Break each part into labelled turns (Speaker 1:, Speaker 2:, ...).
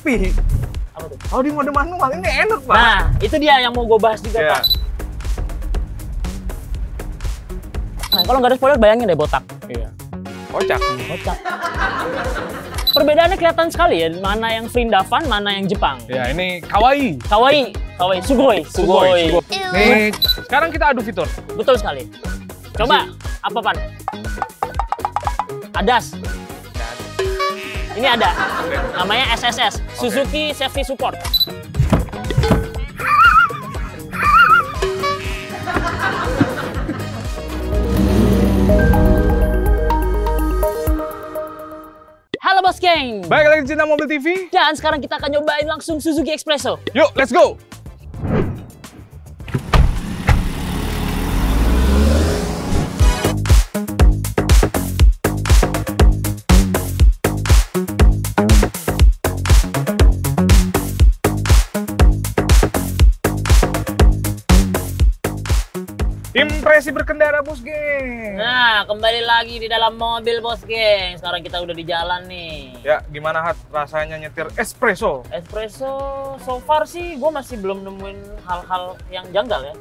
Speaker 1: Tapi
Speaker 2: Apa tuh?
Speaker 1: kalau di mode manual ini enak, Pak.
Speaker 2: Nah, itu dia yang mau gue bahas juga,
Speaker 1: Iya.
Speaker 2: Pak. Nah, kalau nggak ada spoiler, bayangin deh botak.
Speaker 1: Iya. Kocak.
Speaker 2: Kocak. Perbedaannya kelihatan sekali ya, mana yang Vrindavan, mana yang Jepang.
Speaker 1: Ya, ini kawaii.
Speaker 2: Kawaii, sugoi.
Speaker 1: Nih, sekarang kita adu fitur.
Speaker 2: Betul sekali. Coba, apa Pan? Adas. Ini ada, namanya SSS, Suzuki Safety Support. Halo Bos Geng.
Speaker 1: Baik lagi di Cinta Mobil TV.
Speaker 2: Dan sekarang kita akan nyobain langsung Suzuki Expresso.
Speaker 1: Yuk, let's go. Impresi berkendara, Bos Geng.
Speaker 2: Nah, kembali lagi di dalam mobil Bos Geng. Sekarang kita udah di jalan nih.
Speaker 1: Ya, gimana Hat rasanya nyetir espresso?
Speaker 2: Espresso, so far sih gue masih belum nemuin hal-hal yang janggal ya.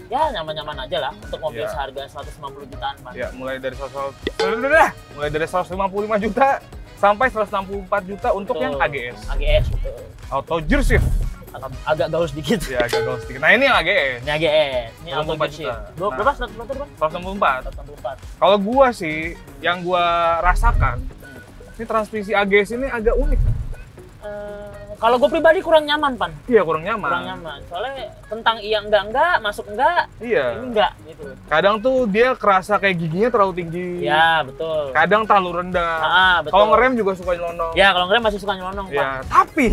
Speaker 2: Ya nyaman-nyaman aja lah untuk mobil
Speaker 1: Ya.
Speaker 2: seharga 150 jutaan Pak.
Speaker 1: Ya, mulai dari 155 juta sampai 164 juta untuk yang AGS.
Speaker 2: AGS betul.
Speaker 1: Auto gear shift.
Speaker 2: Agak gaul sedikit.
Speaker 1: Ya, agak gaul sedikit. Nah, ini yang AGS.
Speaker 2: Ini AGS, ini auto
Speaker 1: 24
Speaker 2: gear shift.
Speaker 1: juta.
Speaker 2: Berapa? 100 berapa?
Speaker 1: 164.
Speaker 2: 164.
Speaker 1: Kalau gua sih, yang gua rasakan, ini transmisi AGS ini agak unik.
Speaker 2: Kalau gue pribadi kurang nyaman Pan.
Speaker 1: Iya, kurang nyaman.
Speaker 2: Kurang nyaman. Soalnya tentang iya enggak, masuk enggak,
Speaker 1: Iya.
Speaker 2: ini enggak gitu.
Speaker 1: Kadang tuh dia kerasa kayak giginya terlalu tinggi.
Speaker 2: Ya, betul.
Speaker 1: Kadang terlalu rendah.
Speaker 2: Betul.
Speaker 1: Kalau ngerem juga suka nyelonong.
Speaker 2: Ya, kalau ngerem masih suka nyelonong, Pak.
Speaker 1: Ya, tapi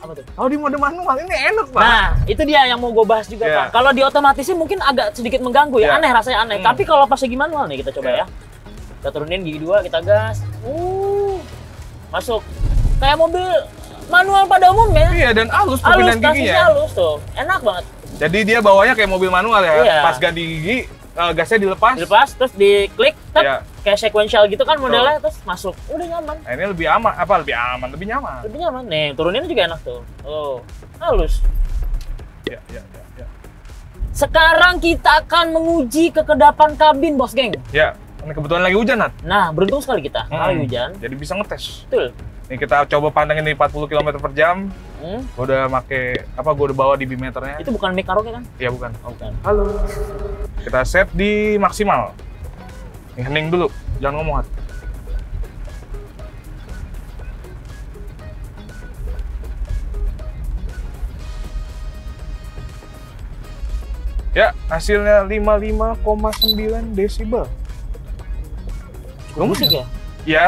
Speaker 2: Apa tuh?
Speaker 1: kalau di mode manual ini enak, Pak.
Speaker 2: Nah, itu dia yang mau gue bahas juga,
Speaker 1: Ya.
Speaker 2: Pak. Kalau di otomatisnya mungkin agak sedikit mengganggu ya.
Speaker 1: Ya.
Speaker 2: Aneh, rasanya aneh. Tapi kalau pas lagi manual nih, kita coba ya.
Speaker 1: Ya.
Speaker 2: Kita turunin gigi 2, kita gas. Masuk. Kayak mobil manual pada umumnya.
Speaker 1: Iya, dan halus
Speaker 2: Halus,
Speaker 1: perpindahan
Speaker 2: kasihnya
Speaker 1: giginya.
Speaker 2: halus tuh. Enak banget.
Speaker 1: Jadi dia bawanya kayak mobil manual ya.
Speaker 2: Iya.
Speaker 1: Pas ganti gigi, gasnya dilepas.
Speaker 2: Dilepas, terus diklik, tep,
Speaker 1: Iya.
Speaker 2: kayak sequential gitu kan modelnya, terus masuk. Udah nyaman.
Speaker 1: Nah, ini lebih aman, lebih nyaman.
Speaker 2: Lebih nyaman. Nih, turunin juga enak tuh. Oh, halus.
Speaker 1: Ya.
Speaker 2: Sekarang kita akan menguji kekedapan kabin, Bos Geng.
Speaker 1: Ya, ini kebetulan lagi hujan, Nat.
Speaker 2: Nah, beruntung sekali kita. Kali hujan.
Speaker 1: Jadi bisa ngetes.
Speaker 2: Betul.
Speaker 1: Nih kita coba pantengin di 40 km per jam. Gua udah gua udah bawa di bimeternya.
Speaker 2: Itu bukan mic karaoke kan?
Speaker 1: Iya, bukan.
Speaker 2: Oh, bukan.
Speaker 1: Halo. Kita set di maksimal. Nih, hening dulu, jangan ngomong, Hat. Ya, hasilnya 55,9 desibel.
Speaker 2: Cukup berisik ya?
Speaker 1: Ya,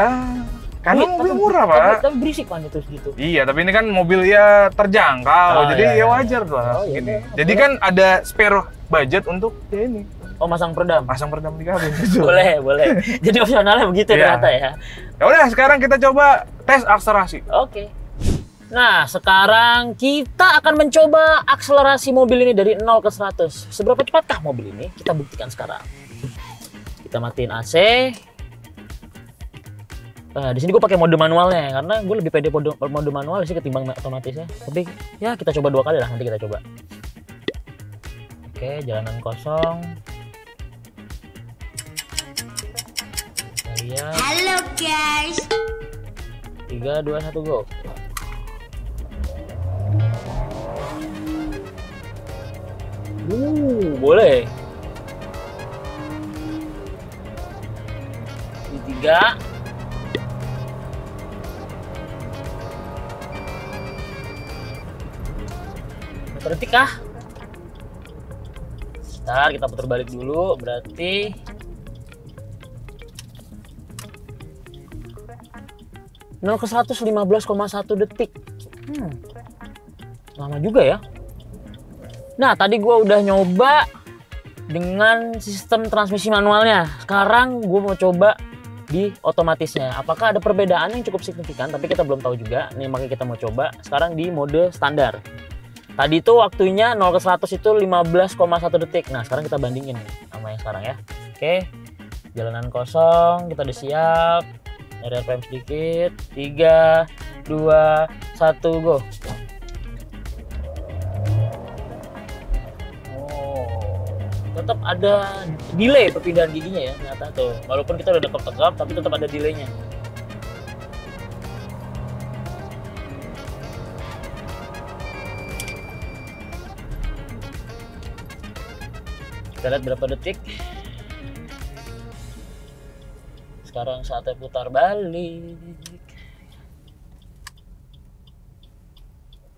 Speaker 1: karena mobil murah, Pak.
Speaker 2: Tapi berisik kan itu segitu.
Speaker 1: Iya, tapi ini kan mobil ya terjangkau,
Speaker 2: Oh,
Speaker 1: jadi
Speaker 2: iya,
Speaker 1: ya wajar lah
Speaker 2: Oh, iya,
Speaker 1: gini.
Speaker 2: iya.
Speaker 1: Jadi kan ada spare budget untuk ya ini,
Speaker 2: Oh, masang peredam.
Speaker 1: pasang peredam di kabin. Gitu.
Speaker 2: Boleh. Jadi opsionalnya begitu
Speaker 1: Iya.
Speaker 2: ternyata ya.
Speaker 1: Ya udah, sekarang kita coba tes akselerasi.
Speaker 2: Oke. Nah, sekarang kita akan mencoba akselerasi mobil ini dari 0 ke 100. Seberapa cepatkah mobil ini? Kita buktikan sekarang. Kita matiin AC. Di sini gue pakai mode manualnya karena gue lebih pede mode manual sih ketimbang otomatisnya. Tapi ya kita coba 2 kali lah, nanti kita coba. Oke, jalanan kosong. Kita lihat.
Speaker 3: Halo guys.
Speaker 2: 3, 2, 1, go. Boleh. Di 3. Berarti kah? Ntar kita putar balik dulu, berarti 0 ke 100 15,1 detik. Lama juga ya. Nah, tadi gue udah nyoba dengan sistem transmisi manualnya. Sekarang gue mau coba di otomatisnya. Apakah ada perbedaan yang cukup signifikan? Tapi kita belum tahu juga. Nih, makanya kita mau coba sekarang di mode standar. Tadi itu waktunya 0 ke 100 itu 15,1 detik. Nah, sekarang kita bandingin sama yang sekarang ya. Oke, jalanan kosong, kita udah siap. Nyari RPM sedikit. 3, 2, 1, go. Tetap ada delay perpindahan giginya ya ternyata tuh. Walaupun kita udah dekap-dekap tapi tetap ada delaynya. Kita lihat berapa detik. Sekarang saatnya putar balik.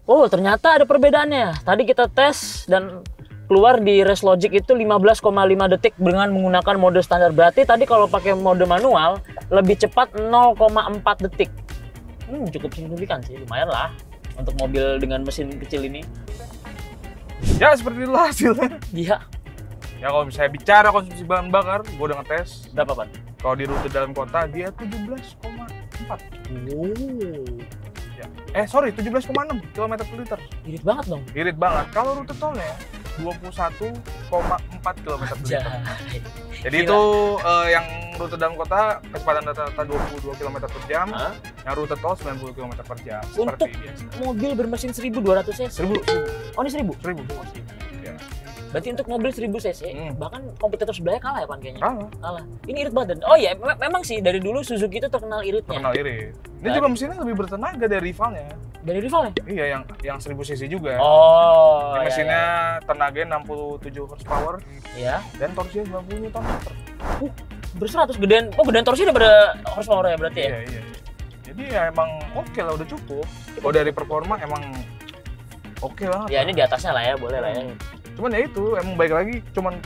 Speaker 2: Oh, ternyata ada perbedaannya. Tadi kita tes dan keluar di Reslogic itu 15,5 detik dengan menggunakan mode standar. Berarti tadi kalau pakai mode manual lebih cepat 0,4 detik. Cukup signifikan sih, lumayan lah untuk mobil dengan mesin kecil ini.
Speaker 1: Ya seperti itulah hasilnya.
Speaker 2: Iya.
Speaker 1: Ya kalau misalnya bicara konsumsi bahan bakar, gue udah ngetes.
Speaker 2: Berapa, Pak?
Speaker 1: Kalau di rute dalam kota dia 17,4. Ya. Sorry, 17,6 km per liter.
Speaker 2: Irit banget dong.
Speaker 1: Irit banget. Kalau rute tolnya 21,4 km per liter. Jadi
Speaker 2: Gila.
Speaker 1: itu yang rute dalam kota kecepatan rata-rata 22 km per jam, yang rute tol 90 km per jam.
Speaker 2: Untuk
Speaker 1: Seperti biasa.
Speaker 2: mobil bermesin 1200 cc.
Speaker 1: 1000.
Speaker 2: Oh, ini 1000.
Speaker 1: 1000 masih. Ya.
Speaker 2: Berarti untuk mobil 1000 cc, bahkan kompetitor sebelahnya kalah ya, Pan, kayaknya.
Speaker 1: Kalah.
Speaker 2: Ini irit banget. Oh iya, memang sih dari dulu Suzuki itu terkenal iritnya.
Speaker 1: Terkenal irit. Ini juga mesinnya lebih bertenaga dari rivalnya.
Speaker 2: Dari rivalnya?
Speaker 1: Iya, yang 1000 cc juga.
Speaker 2: Oh.
Speaker 1: Ini
Speaker 2: iya,
Speaker 1: mesinnya
Speaker 2: iya.
Speaker 1: tenaganya 67 horsepower.
Speaker 2: Iya.
Speaker 1: Dan torsinya 90 Nm.
Speaker 2: Ber-100 gedean. Oh, gedean torsi udah pada horsepower ya berarti ya?
Speaker 1: Iya. Jadi ya emang oke lah, udah cukup. Kalau dari performa emang oke banget.
Speaker 2: Ya ini di atasnya lah ya, boleh lah ya.
Speaker 1: Cuman ya itu emang baik lagi cuman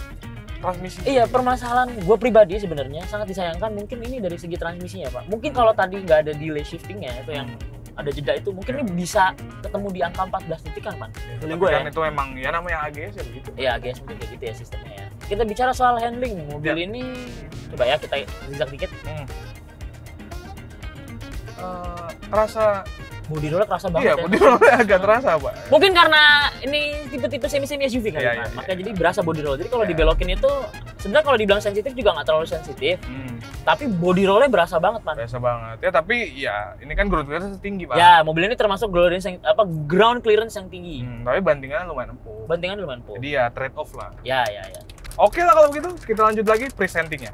Speaker 1: transmisi.
Speaker 2: Iya, permasalahan gue pribadi sebenarnya sangat disayangkan mungkin ini dari segi transmisinya, Pak. Mungkin kalau tadi nggak ada delay shiftingnya itu yang ada jeda itu mungkin ini bisa ketemu di angka 14 detikan, Pak.
Speaker 1: Feeling
Speaker 2: gue
Speaker 1: kan
Speaker 2: ya.
Speaker 1: itu emang ya namanya AGS ya begitu.
Speaker 2: Iya, AGS mungkin kayak gitu ya sistemnya ya. Kita bicara soal handling mobil ini, coba ya kita zigzag dikit.
Speaker 1: Terasa
Speaker 2: Body rollnya kerasa banget
Speaker 1: iya,
Speaker 2: ya.
Speaker 1: body rollnya agak terasa, Pak.
Speaker 2: Mungkin karena ini tipe-tipe semi-semi SUV kali,
Speaker 1: Iya,
Speaker 2: Pak.
Speaker 1: iya,
Speaker 2: Makanya jadi berasa body roll. Jadi kalau dibelokin itu sebenarnya kalau dibilang sensitif juga nggak terlalu sensitif. Tapi body rollnya berasa banget, Pak.
Speaker 1: Berasa banget. Ya tapi ya ini kan ground clearance tinggi, Pak.
Speaker 2: Ya, mobil ini termasuk ground clearance yang tinggi.
Speaker 1: Tapi bandingannya lumayan empuk.
Speaker 2: Bantingan lumayan empuk.
Speaker 1: Jadi ya trade off lah.
Speaker 2: Ya.
Speaker 1: Oke lah kalau begitu, kita lanjut lagi presentingnya.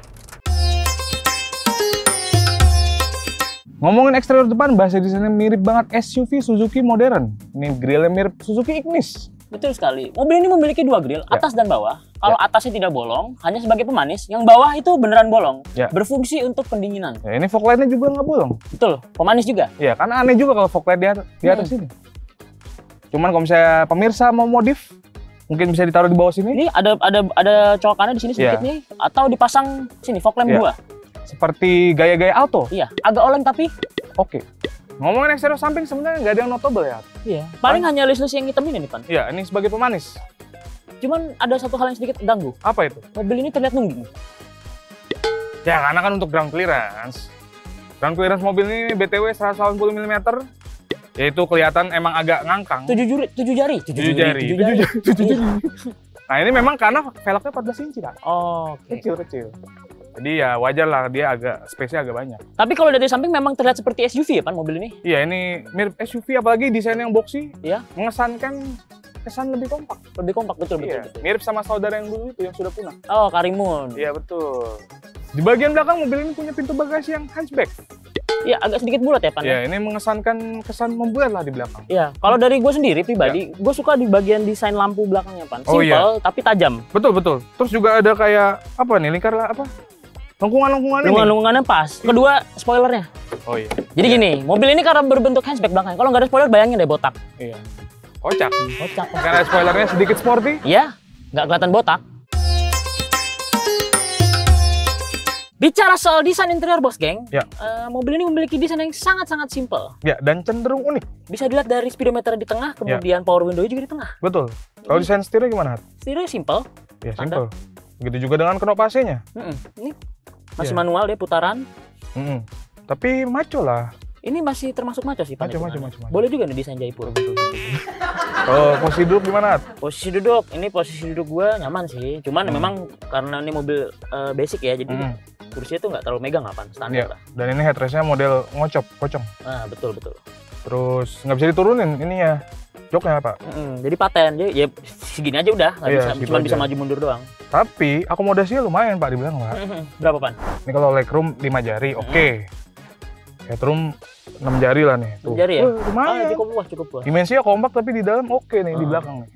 Speaker 1: Ngomongin eksterior depan, bahasa desainnya mirip banget SUV Suzuki modern. Ini grillnya mirip Suzuki Ignis.
Speaker 2: Betul sekali. Mobil ini memiliki dua grill, atas dan bawah. Kalau atasnya tidak bolong, hanya sebagai pemanis. Yang bawah itu beneran bolong. Berfungsi untuk pendinginan.
Speaker 1: Ya, ini fog light-nya juga nggak bolong.
Speaker 2: Betul, pemanis juga.
Speaker 1: Iya, karena aneh juga kalau fog light di atas ini. Cuman kalau misalnya pemirsa mau modif, mungkin bisa ditaruh di bawah sini.
Speaker 2: Ini ada colokannya di sini sedikit nih, atau dipasang sini fog lamp 2.
Speaker 1: Seperti gaya-gaya Alto.
Speaker 2: Iya, agak oleng tapi
Speaker 1: oke. Ngomongin eksterior samping sebenarnya nggak ada yang notable ya.
Speaker 2: Iya. Paling hanya list-list yang hitam ini nih, Pan.
Speaker 1: Iya, ini sebagai pemanis.
Speaker 2: Cuman ada satu hal yang sedikit ganggu.
Speaker 1: Apa itu?
Speaker 2: Mobil ini terlihat nungging.
Speaker 1: Ya, karena kan untuk ground clearance. Ground clearance mobil ini BTW 180 mm. Yaitu kelihatan emang agak ngangkang.
Speaker 2: 7 jari.
Speaker 1: Nah, ini memang karena velgnya 14 inci, Pak.
Speaker 2: Oh, oke.
Speaker 1: Kecil. Jadi ya wajar lah dia agak space-nya agak banyak.
Speaker 2: Tapi kalau dari samping memang terlihat seperti SUV ya, Pan, mobil ini?
Speaker 1: Iya, ini mirip SUV apalagi desain yang boxy.
Speaker 2: Iya.
Speaker 1: Mengesankan kesan lebih kompak.
Speaker 2: Lebih kompak, betul.
Speaker 1: Mirip sama saudara yang dulu itu yang sudah punah.
Speaker 2: Oh, Karimun.
Speaker 1: Iya, betul. Di bagian belakang mobil ini punya pintu bagasi yang hatchback.
Speaker 2: Iya, agak sedikit bulat ya, Pan.
Speaker 1: Iya, ini mengesankan kesan membulat lah di belakang.
Speaker 2: Iya, kalau dari gue sendiri pribadi, gue suka di bagian desain lampu belakangnya, Pan. Simple tapi tajam.
Speaker 1: Betul. Terus juga ada kayak apa nih, lingkar lah apa? Lengkungan-lengkungannya pas. Kedua, spoilernya. Oh iya.
Speaker 2: Jadi gini, mobil ini karena berbentuk hatchback belakang. Kalau nggak ada spoiler, bayangin deh botak.
Speaker 1: Iya. Kocak.
Speaker 2: Kocak.
Speaker 1: Karena spoilernya sedikit sporty.
Speaker 2: Iya, nggak kelihatan botak. Bicara soal desain interior, bos geng, mobil ini memiliki desain yang sangat-sangat simple.
Speaker 1: Ya, dan cenderung unik.
Speaker 2: Bisa dilihat dari speedometer di tengah, kemudian power window juga di tengah.
Speaker 1: Betul. Kalau desain setirnya gimana?
Speaker 2: Setirnya simple.
Speaker 1: Ya, simple. Begitu juga dengan knop AC-nya.
Speaker 2: Ini masih manual dia putaran.
Speaker 1: Tapi maco lah.
Speaker 2: Ini masih termasuk maco sih, Pak.
Speaker 1: Maco.
Speaker 2: Boleh juga nih desain Jaipur.
Speaker 1: Oh, posisi duduk gimana?
Speaker 2: Posisi duduk, ini posisi duduk gua nyaman sih. Cuman memang karena ini mobil basic ya, jadi kursinya tuh nggak terlalu megang lah, Pan, standar
Speaker 1: Iya.
Speaker 2: lah.
Speaker 1: Dan ini headrestnya model kocong.
Speaker 2: Nah, betul.
Speaker 1: Terus nggak bisa diturunin ininya, joknya Pak.
Speaker 2: Jadi paten, ya segini aja udah, nggak
Speaker 1: Iya,
Speaker 2: bisa,
Speaker 1: segitu
Speaker 2: cuma
Speaker 1: aja.
Speaker 2: bisa maju mundur doang.
Speaker 1: Tapi akomodasinya lumayan Pak dibilang Pak.
Speaker 2: Berapa, Pan?
Speaker 1: Ini kalau legroom 5 jari, oke. Headroom 6 jari lah nih. Tuh.
Speaker 2: Jari ya?
Speaker 1: Lumayan.
Speaker 2: Cukup puas.
Speaker 1: Dimensinya kompak tapi di dalam oke nih di belakang nih.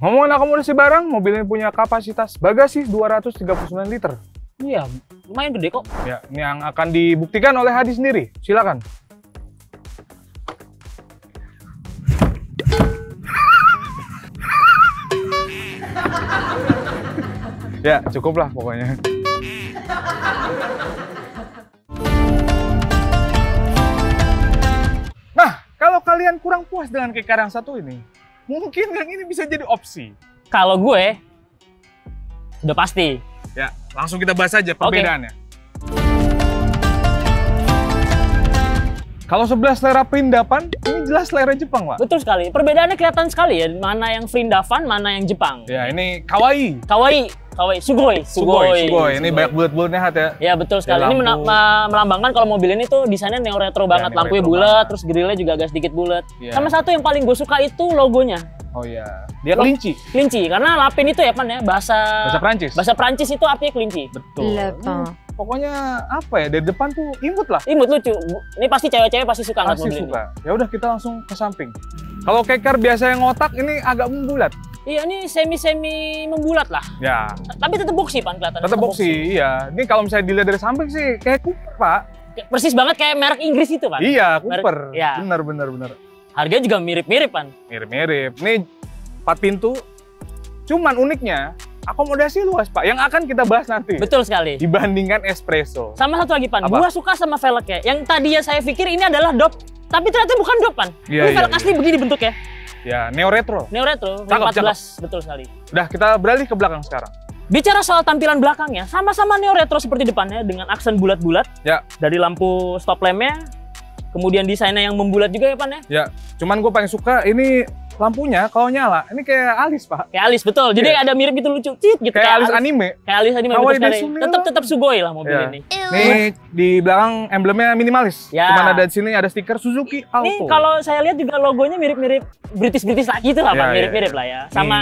Speaker 1: Ngomongin akomodasi barang, mobil ini punya kapasitas bagasi 239 liter.
Speaker 2: Iya, lumayan gede kok.
Speaker 1: Ya, ini yang akan dibuktikan oleh Hadi sendiri. Silakan. Ya, cukup lah pokoknya. Nah, kalau kalian kurang puas dengan kekar yang satu ini, mungkin yang ini bisa jadi opsi.
Speaker 2: Kalau gue, udah pasti.
Speaker 1: Ya, langsung kita bahas aja perbedaannya. Kalau sebelah selera Prindavan, ini jelas selera Jepang, Pak.
Speaker 2: Betul sekali. Perbedaannya kelihatan sekali ya, mana yang Prindavan, mana yang Jepang.
Speaker 1: Ya, ini kawaii.
Speaker 2: Kawaii, sugoi.
Speaker 1: Ini banyak bulat-bulatnya hat ya.
Speaker 2: Ya betul sekali.
Speaker 1: Ya,
Speaker 2: Ini
Speaker 1: lampu.
Speaker 2: melambangkan kalau mobil ini tuh desainnya neo retro banget.
Speaker 1: neo
Speaker 2: Lampunya
Speaker 1: retro
Speaker 2: bulat,
Speaker 1: banget.
Speaker 2: terus grillnya juga agak sedikit bulat.
Speaker 1: Iya.
Speaker 2: Sama satu yang paling gue suka itu logonya.
Speaker 1: Oh iya, dia kelinci.
Speaker 2: Kelinci, karena lapin itu ya Pan ya, bahasa
Speaker 1: Prancis.
Speaker 2: Bahasa Prancis itu artinya kelinci.
Speaker 1: Betul. Pokoknya apa ya, dari depan tuh imut lah.
Speaker 2: Imut lucu. Ini pasti cewek-cewek pasti suka ngeliat
Speaker 1: Pasti
Speaker 2: mobil
Speaker 1: suka. Ya udah kita langsung ke samping. Kalau kekar biasa yang ngotak, ini agak membulat.
Speaker 2: ini. Iya, ini semi membulat lah.
Speaker 1: Ya,
Speaker 2: Tapi tetap boxy Pan kelihatan.
Speaker 1: tetap boxy. Iya. Ini kalau misalnya dilihat dari samping sih kayak Cooper, Pak.
Speaker 2: Persis banget kayak merek Inggris itu Pan.
Speaker 1: Iya, Cooper.
Speaker 2: Iya.
Speaker 1: Bener.
Speaker 2: Harganya juga mirip-mirip Pan.
Speaker 1: Mirip-mirip. Ini 4 pintu. Cuman uniknya akomodasi luas, Pak. Yang akan kita bahas nanti.
Speaker 2: Betul sekali.
Speaker 1: Dibandingkan espresso.
Speaker 2: Sama satu lagi Pan,
Speaker 1: Apa?
Speaker 2: gua suka sama velgnya. Yang tadinya saya pikir ini adalah dop, tapi ternyata bukan dop Pan.
Speaker 1: Iya,
Speaker 2: Ini velg
Speaker 1: iya,
Speaker 2: asli begini bentuknya.
Speaker 1: Ya, neo retro.
Speaker 2: Neo retro,
Speaker 1: Cakep,
Speaker 2: 14, betul sekali.
Speaker 1: Udah, kita beralih ke belakang sekarang.
Speaker 2: Bicara soal tampilan belakangnya, sama-sama neo retro seperti depannya dengan aksen bulat-bulat.
Speaker 1: Ya.
Speaker 2: Dari lampu stop lampnya, kemudian desainnya yang membulat juga ya Pan ya.
Speaker 1: Ya, cuman gue paling suka ini lampunya kalau nyala. Ini kayak alis, Pak.
Speaker 2: Kayak alis, betul. Jadi
Speaker 1: Iya.
Speaker 2: ada mirip gitu lucu, cit gitu.
Speaker 1: Kayak alis anime.
Speaker 2: Kayak alis anime
Speaker 1: Kawaii
Speaker 2: betul sekali.
Speaker 1: desu
Speaker 2: Tetap sugoi lah mobil
Speaker 1: Ya.
Speaker 2: ini.
Speaker 1: Nih di belakang emblemnya minimalis.
Speaker 2: Ya.
Speaker 1: Cuman ada di sini ada stiker Suzuki Alto.
Speaker 2: Ini kalau saya lihat juga logonya mirip-mirip British lagi itu lah
Speaker 1: Ya,
Speaker 2: Pak,
Speaker 1: ya,
Speaker 2: mirip-mirip
Speaker 1: ya.
Speaker 2: lah ya. Sama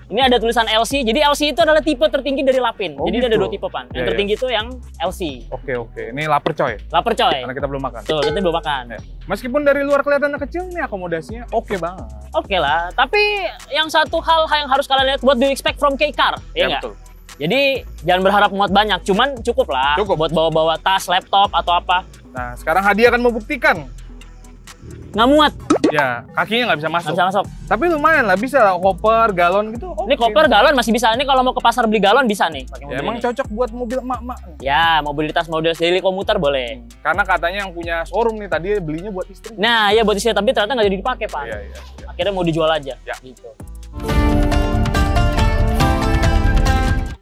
Speaker 2: ini ada tulisan LC. Jadi LC itu adalah tipe tertinggi dari Lapin.
Speaker 1: Oh,
Speaker 2: Jadi
Speaker 1: gitu.
Speaker 2: ada 2 tipe Pan. Yang
Speaker 1: Ya, ya.
Speaker 2: tertinggi itu yang LC.
Speaker 1: Oke. Ini lapar coy.
Speaker 2: Lapar coy.
Speaker 1: Karena kita belum makan.
Speaker 2: Tuh, kita belum makan.
Speaker 1: Ya. Meskipun dari luar kelihatannya kecil, nih akomodasinya oke banget.
Speaker 2: Oke lah, tapi yang satu hal yang harus kalian lihat, what do you expect from K-Car? Ya nggak?
Speaker 1: betul.
Speaker 2: Jadi jangan berharap muat banyak, cuman cukup lah
Speaker 1: Cukup.
Speaker 2: buat bawa-bawa tas, laptop atau apa.
Speaker 1: Nah, sekarang Hadi akan membuktikan.
Speaker 2: Nggak muat,
Speaker 1: Ya, kakinya nggak bisa
Speaker 2: nggak
Speaker 1: masuk.
Speaker 2: bisa masuk.
Speaker 1: Tapi lumayan lah, bisa lah koper, galon gitu.
Speaker 2: Ini koper galon masih bisa. Ini kalau mau ke pasar beli galon bisa nih. Pakai
Speaker 1: Ya,
Speaker 2: mobil
Speaker 1: emang
Speaker 2: ini.
Speaker 1: cocok buat mobil emak-emak.
Speaker 2: Ya, mobilitas model daily komuter boleh.
Speaker 1: Karena katanya yang punya showroom nih tadi belinya buat istri.
Speaker 2: Nah, ya buat istri, tapi ternyata nggak jadi dipakai Pak.
Speaker 1: Iya.
Speaker 2: Akhirnya mau dijual aja.
Speaker 1: Ya.
Speaker 2: Gitu.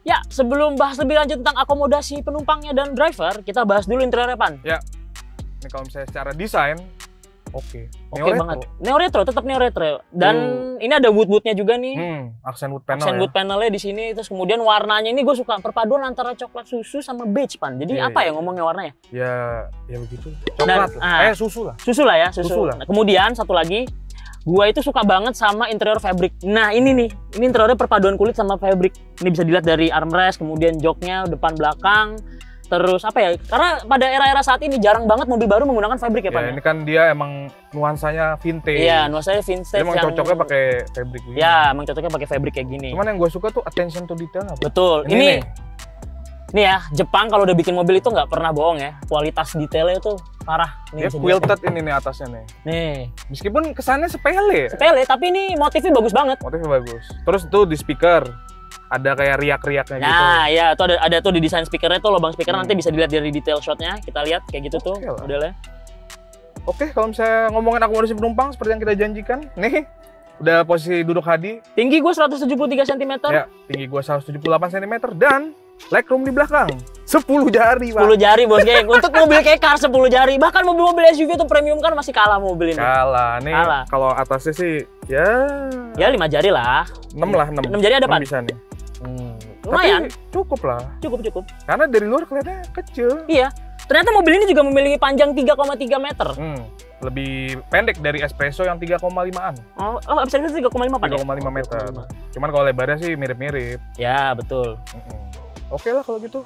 Speaker 2: Ya, sebelum bahas lebih lanjut tentang akomodasi penumpangnya dan driver, kita bahas dulu interiornya Pan.
Speaker 1: Ya. Ini kalau misalnya secara desain, oke.
Speaker 2: Oke banget. Neo retro, tetap neo retro. Dan ini ada wood-woodnya juga nih.
Speaker 1: Aksen wood panel.
Speaker 2: Aksen
Speaker 1: ya.
Speaker 2: wood panelnya di sini. Terus kemudian warnanya ini gue suka perpaduan antara coklat susu sama beige Pan. Jadi
Speaker 1: Iya,
Speaker 2: apa
Speaker 1: iya.
Speaker 2: ya ngomongnya warnanya?
Speaker 1: Ya begitu. Coklat
Speaker 2: Dan,
Speaker 1: lah. Susu lah.
Speaker 2: Susu lah ya, susu.
Speaker 1: Susu lah.
Speaker 2: Nah, kemudian satu lagi, gua itu suka banget sama interior fabric. Nah ini nih, ini interiornya perpaduan kulit sama fabric. Ini bisa dilihat dari armrest, kemudian joknya depan belakang. Terus apa ya? Karena pada era-era saat ini jarang banget mobil baru menggunakan fabric ya Pak.
Speaker 1: Ya, ini kan dia emang nuansanya vintage.
Speaker 2: Iya, nuansanya vintage.
Speaker 1: Emang
Speaker 2: yang
Speaker 1: cocoknya pakai fabric begini.
Speaker 2: Ya, emang cocoknya pakai fabric kayak gini.
Speaker 1: Cuman yang gue suka tuh attention to detail.
Speaker 2: Betul.
Speaker 1: Ini
Speaker 2: Nih ya, Jepang kalau udah bikin mobil itu nggak pernah bohong ya. Kualitas detailnya itu parah.
Speaker 1: Dia
Speaker 2: Nih, bisa dilihat.
Speaker 1: quilted ini nih atasnya nih.
Speaker 2: Nih,
Speaker 1: Meskipun kesannya sepele.
Speaker 2: sepele tapi ini motifnya bagus banget.
Speaker 1: Motifnya bagus. Terus tuh di speaker ada kayak riak-riaknya gitu.
Speaker 2: Nah, ya tuh ada tuh di desain speakernya tuh lubang speaker nanti bisa dilihat dari detail shotnya. Kita lihat kayak gitu tuh
Speaker 1: Oke lah.
Speaker 2: modelnya.
Speaker 1: Oke, kalau misalnya ngomongin akomodasi penumpang seperti yang kita janjikan, nih udah posisi duduk Hadi.
Speaker 2: Tinggi gue 173 cm.
Speaker 1: Ya, tinggi gua 178 cm dan legroom di belakang 10 jari, Pak.
Speaker 2: 10 jari bos geng. Untuk mobil kayak car 10 jari. Bahkan mobil-mobil SUV atau premium kan masih kalah mobil ini.
Speaker 1: Kalah nih.
Speaker 2: Kalah.
Speaker 1: Kalau atasnya sih ya
Speaker 2: Ya 5 jari lah.
Speaker 1: 6 lah, 6.
Speaker 2: 6 jari ada, Pan?
Speaker 1: Bisa nih.
Speaker 2: Lumayan.
Speaker 1: Tapi cukup lah.
Speaker 2: Cukup.
Speaker 1: Karena dari luar kelihatannya kecil.
Speaker 2: Iya. Ternyata mobil ini juga memiliki panjang 3,3 meter.
Speaker 1: Lebih pendek dari Espresso yang 3,5-an.
Speaker 2: Oh, Espresso 3,5 Pan?
Speaker 1: 3,5 meter. Cuman kalau lebarnya sih mirip-mirip.
Speaker 2: Ya, betul.
Speaker 1: Oke lah kalau gitu.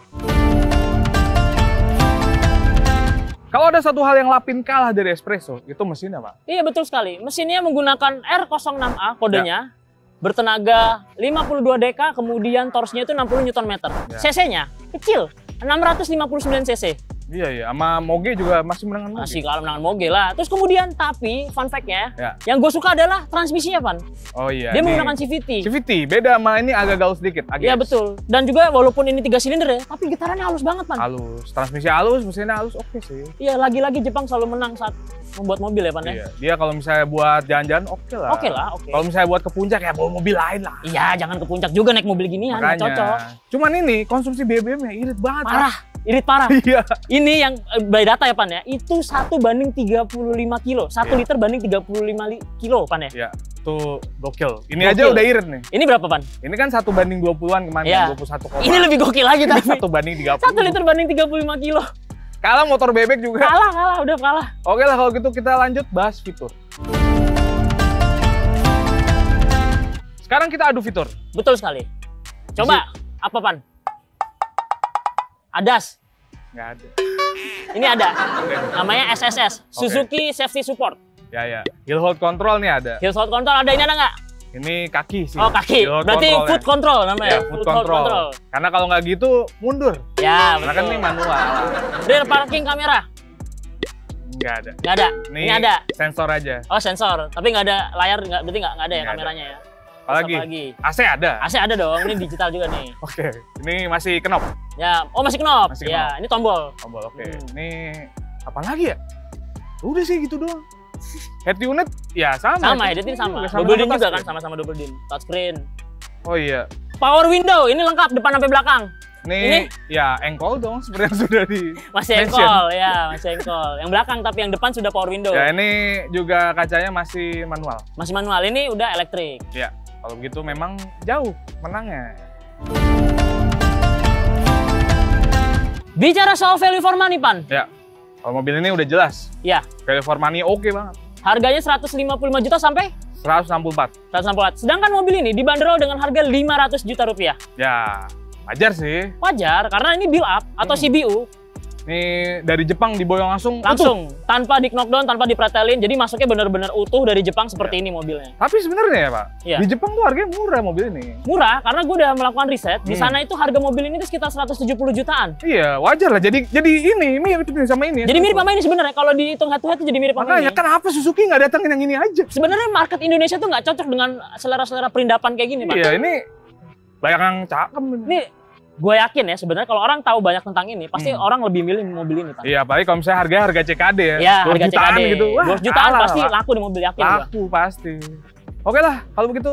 Speaker 1: Kalau ada satu hal yang Lapin kalah dari Espresso, itu mesinnya, Pak.
Speaker 2: Iya, betul sekali. Mesinnya menggunakan R06A kodenya. Bertenaga 52 dk, kemudian torsinya itu 60 Nm. CC-nya kecil, 659 cc.
Speaker 1: Iya, sama Moge juga masih menangan Moge.
Speaker 2: Masih kalah menangan Moge lah. Terus kemudian, tapi fun fact-nya, yang gue suka adalah transmisinya, Pan.
Speaker 1: Oh iya.
Speaker 2: Dia menggunakan CVT.
Speaker 1: CVT, beda sama ini agak gaul sedikit.
Speaker 2: Iya, betul. Dan juga walaupun ini 3 silinder ya, tapi getarannya halus banget, Pan.
Speaker 1: Halus. Transmisi halus, mesinnya halus, oke sih.
Speaker 2: Iya, lagi-lagi Jepang selalu menang saat membuat mobil ya, Pan ya.
Speaker 1: Iya, dia kalau misalnya buat jalan-jalan oke lah.
Speaker 2: Oke lah, oke.
Speaker 1: Kalau misalnya buat ke puncak ya bawa mobil lain lah.
Speaker 2: Iya, jangan ke puncak juga naik mobil ginian, nggak cocok.
Speaker 1: Cuman ini konsumsi BBM-nya irit banget.
Speaker 2: Irit parah.
Speaker 1: Iya.
Speaker 2: Ini yang by data ya, Pan ya. Itu 1 banding 35 kilo. 1 liter banding 35 kilo, Pan ya.
Speaker 1: Iya, itu gokil. Ini aja udah irit nih.
Speaker 2: Ini berapa, Pan?
Speaker 1: Ini kan 1 banding 20-an kemarin, 21.
Speaker 2: Ini lebih gokil lagi tapi.
Speaker 1: 1 banding 30.
Speaker 2: 1 liter banding 35 kilo.
Speaker 1: Kalah motor bebek juga.
Speaker 2: Kalah, udah kalah.
Speaker 1: Oke lah kalau gitu kita lanjut bahas fitur. Sekarang kita adu fitur.
Speaker 2: Betul sekali. Coba, apa, Pan? ADAS.
Speaker 1: Nggak ada.
Speaker 2: Ini ada. Namanya SSS, Suzuki Safety Support.
Speaker 1: Ya. Hill hold control nih ada.
Speaker 2: Hill hold control ada, ini ada nggak?
Speaker 1: Ini kaki sih.
Speaker 2: Oh, kaki. Berarti foot control namanya.
Speaker 1: Ya, foot control. Karena kalau nggak gitu mundur.
Speaker 2: Ya,
Speaker 1: karena kan ini manual.
Speaker 2: Rear parking kamera.
Speaker 1: Nggak ada.
Speaker 2: Nggak ada. Ini ada.
Speaker 1: Sensor aja.
Speaker 2: Oh, sensor. Tapi nggak ada layar, berarti nggak ada ya kameranya ya.
Speaker 1: Apalagi? AC ada.
Speaker 2: AC ada dong. Ini digital juga nih.
Speaker 1: Oke. Ini masih knob.
Speaker 2: Ya. Oh, masih knob. Ya. Ini tombol.
Speaker 1: Tombol. Oke. Ini apa lagi ya? Udah sih gitu doang. Head unit ya sama.
Speaker 2: Sama, head unit sama. Double din juga kan, sama-sama double din. Touchscreen.
Speaker 1: Oh iya.
Speaker 2: Power window, ini lengkap depan sampai belakang.
Speaker 1: Ini ya engkol dong seperti yang sudah di
Speaker 2: masih engkol ya, masih engkol. Yang belakang tapi yang depan sudah power window.
Speaker 1: Ya ini juga kacanya masih manual.
Speaker 2: Masih manual, ini udah elektrik.
Speaker 1: Ya, kalau begitu memang jauh menangnya.
Speaker 2: Bicara soal value for money, Pan.
Speaker 1: Ya. Kalau mobil ini udah jelas.
Speaker 2: Ya.
Speaker 1: Value for money oke banget.
Speaker 2: Harganya 155 juta sampai
Speaker 1: 164.
Speaker 2: 164. Sedangkan mobil ini dibanderol dengan harga 500 juta rupiah.
Speaker 1: Ya, wajar sih.
Speaker 2: Wajar, karena ini build up atau CBU.
Speaker 1: Ini dari Jepang diboyong langsung
Speaker 2: utuh. Tanpa di knockdown, tanpa dipretelin. Jadi masuknya benar-benar utuh dari Jepang seperti ini mobilnya.
Speaker 1: Tapi sebenarnya ya, Pak, di Jepang tuh harganya murah mobil ini.
Speaker 2: Murah, karena gue udah melakukan riset. Di sana itu harga mobil ini tuh sekitar 170 jutaan.
Speaker 1: Iya, wajar lah. Jadi ini mirip sama ini.
Speaker 2: Jadi mirip sama ini sebenarnya. Kalau dihitung head to head jadi mirip sama ini.
Speaker 1: Makanya kenapa Suzuki nggak datangin yang ini aja?
Speaker 2: Sebenarnya market Indonesia tuh nggak cocok dengan selera-selera perindapan kayak gini, Pak.
Speaker 1: Iya, ini banyak yang cakep.
Speaker 2: Ini gue yakin ya sebenarnya kalau orang tahu banyak tentang ini pasti orang lebih milih mobil ini, Pak.
Speaker 1: Iya, apalagi kalau misalnya harga CKD ya.
Speaker 2: Iya, harga
Speaker 1: jutaan
Speaker 2: CKD
Speaker 1: gitu. Wah,
Speaker 2: 2 jutaan pasti laku di mobil, yakin gua.
Speaker 1: Laku pasti. Oke lah, kalau begitu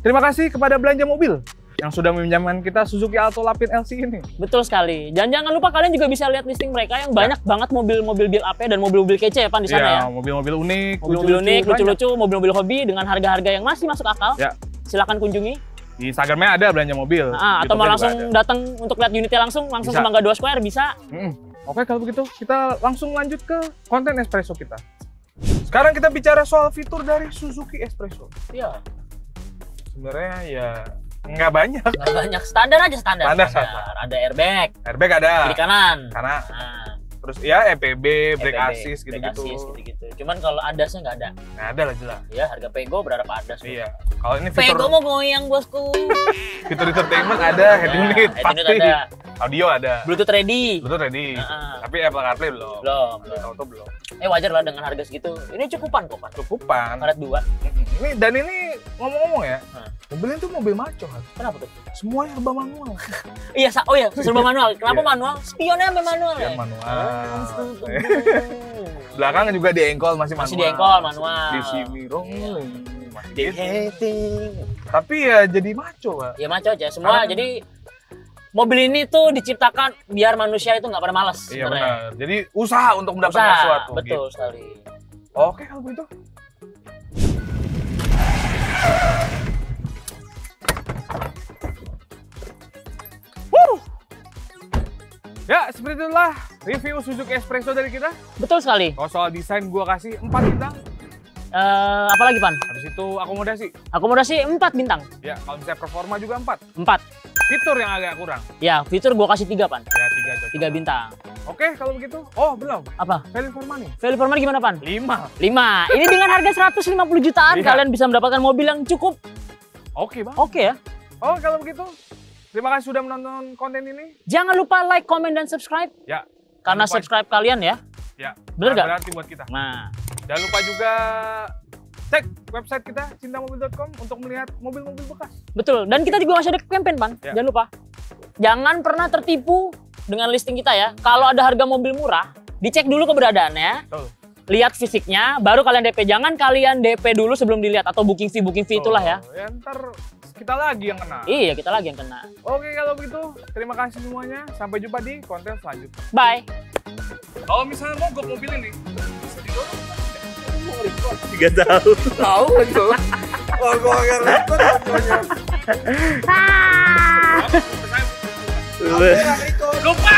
Speaker 1: terima kasih kepada Belanja Mobil yang sudah meminjamkan kita Suzuki Alto Lapin LC ini.
Speaker 2: Betul sekali. Dan jangan lupa kalian juga bisa lihat listing mereka yang banyak banget mobil-mobil build up dan mobil-mobil kece ya, Pan, di sana ya.
Speaker 1: Mobil-mobil unik,
Speaker 2: lucu-lucu, mobil-mobil hobi dengan harga-harga yang masih masuk akal.
Speaker 1: Ya.
Speaker 2: Silakan kunjungi.
Speaker 1: Di Instagramnya ada Belanja Mobil.
Speaker 2: Atau mau langsung datang untuk lihat unitnya langsung ke Mangga 2 Square bisa.
Speaker 1: Oke, kalau begitu kita langsung lanjut ke konten Espresso kita. Sekarang kita bicara soal fitur dari Suzuki Espresso.
Speaker 2: Iya.
Speaker 1: Sebenarnya ya nggak banyak.
Speaker 2: Nggak banyak, standar aja standar. Ada airbag.
Speaker 1: Airbag ada.
Speaker 2: Kiri kanan.
Speaker 1: Terus ya EPB, brake assist gitu-gitu.
Speaker 2: Cuman kalau ADAS-nya nggak ada.
Speaker 1: Nggak ada lah jelas.
Speaker 2: Ya harga Pego berapa ADAS?
Speaker 1: Iya. Kalau ini fitur
Speaker 2: Pego mau goyang, bosku.
Speaker 1: Fitur entertainment ada, head unit pasti.
Speaker 2: Ada.
Speaker 1: Audio ada.
Speaker 2: Bluetooth ready.
Speaker 1: Tapi Apple CarPlay belum. Auto belum.
Speaker 2: Wajar lah dengan harga segitu. Ini cukupan kok, Pak.
Speaker 1: Cukupan.
Speaker 2: Karet 2.
Speaker 1: Ini ngomong-ngomong ya. Mobilnya tuh mobil maco kan.
Speaker 2: Kenapa tuh?
Speaker 1: Semuanya serba manual.
Speaker 2: Iya, serba manual. Kenapa manual? Spionnya sampai manual ya?
Speaker 1: Manual. Belakang juga diengkol masih manual.
Speaker 2: Masih diengkol manual.
Speaker 1: Di sini tapi ya jadi maco, Pak.
Speaker 2: Ya maco aja semua. Jadi mobil ini tuh diciptakan biar manusia itu nggak pada malas.
Speaker 1: Iya benar. Jadi usaha untuk mendapatkan sesuatu.
Speaker 2: Betul sekali.
Speaker 1: Oke kalau begitu. Ya, seperti itulah review Suzuki Espresso dari kita.
Speaker 2: Betul sekali.
Speaker 1: Kalau soal desain gua kasih 4 bintang.
Speaker 2: Apalagi Pan?
Speaker 1: Habis itu akomodasi.
Speaker 2: Akomodasi 4 bintang.
Speaker 1: Ya, kalau misalnya performa juga 4.
Speaker 2: 4.
Speaker 1: Fitur yang agak kurang.
Speaker 2: Ya, fitur gua kasih 3 Pan.
Speaker 1: Ya, 3 cocok.
Speaker 2: 3 bintang.
Speaker 1: Oke, kalau begitu. Oh, belum.
Speaker 2: Apa?
Speaker 1: Value for money.
Speaker 2: Value for money gimana Pan?
Speaker 1: 5.
Speaker 2: 5. Ini dengan harga 150 jutaan
Speaker 1: Iya.
Speaker 2: kalian bisa mendapatkan mobil yang cukup
Speaker 1: Oke, Bang.
Speaker 2: oke ya.
Speaker 1: Oh, kalau begitu. Terima kasih sudah menonton konten ini.
Speaker 2: Jangan lupa like, comment, dan subscribe.
Speaker 1: Ya.
Speaker 2: Karena
Speaker 1: Jangan lupa-
Speaker 2: subscribe kalian ya.
Speaker 1: Ya.
Speaker 2: Bener nggak?
Speaker 1: Berarti buat kita.
Speaker 2: Nah,
Speaker 1: Jangan lupa juga cek website kita cintamobil.com untuk melihat mobil-mobil bekas.
Speaker 2: betul. Dan kita juga masih ada campaign, Pan.
Speaker 1: Ya.
Speaker 2: Jangan lupa. Jangan pernah tertipu dengan listing kita ya. Kalau ada harga mobil murah, dicek dulu keberadaannya.
Speaker 1: Betul.
Speaker 2: Lihat fisiknya, baru kalian DP. Jangan kalian DP dulu sebelum dilihat atau booking fee itulah ya.
Speaker 1: Ya, ntar kita lagi yang kena.
Speaker 2: Iya, kita lagi yang kena.
Speaker 1: Oke, kalau begitu terima kasih semuanya. Sampai jumpa di konten selanjutnya.
Speaker 2: Bye.
Speaker 1: Kalau misalnya mogok mobil ini, bisa didorong.
Speaker 3: 3 tahun.
Speaker 4: Tahu itu. Oh, gua nggak repot pokoknya.
Speaker 1: Lupa.